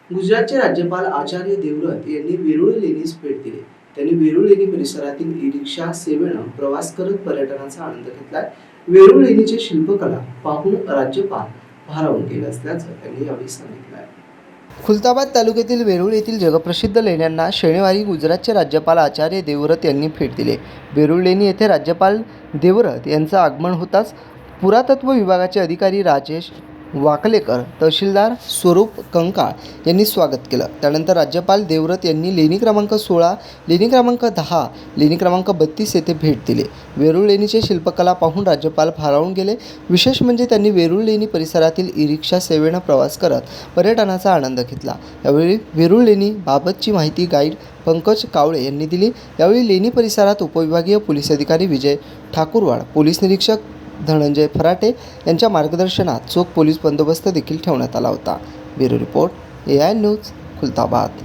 गुजरातचे राज्यपाल आचार्य देवव्रत यांनी वेरूळ लेणीस भेट दिली. त्यांनी वेरूळ लेणी परिसरातील ई-रिक्षा सेवेनं प्रवास करत पर्यटनाचा आनंद घेतलाय. वेरूळ लेणीची शिल्पकला पाहून राज्यपाल भारावून गेले असल्याचं त्यांनी यावेळी सांगितलं. खुलताबाद तालुक्यातील वेरूळ येथील जगप्रसिद्ध लेण्यांना शनिवारी गुजरातचे राज्यपाल आचार्य देवव्रत यांनी भेट दिली. वेरूळ लेणी येथे राज्यपाल देवव्रत यांचं आगमन होताच पुरातत्व विभागाचे अधिकारी राजेश वाकलेकर, तहसीलदार स्वरूप कंकाळ यांनी स्वागत केलं. त्यानंतर राज्यपाल देवव्रत यांनी लेणी क्रमांक 16, लेणी क्रमांक 10, लेणी क्रमांक 32 येथे भेट दिली. वेरूळ लेणीची शिल्पकला पाहून राज्यपाल भारावून गेले. विशेष म्हणजे त्यांनी वेरूळ लेणी परिसरातील ई-रिक्षा सेवेनं प्रवास करत पर्यटनाचा आनंद घेतला. यावेळी वेरूळ लेणी बाबतची माहिती गाईड पंकज कावळे यांनी दिली. यावेळी लेणी परिसरात उपविभागीय पोलीस अधिकारी विजय ठाकूरवाड, पोलीस निरीक्षक धनंजय फराटे यांच्या मार्गदर्शनात चोख पोलीस बंदोबस्त देखील ठेवण्यात आला होता. Bureau report, AI news, Khultabad.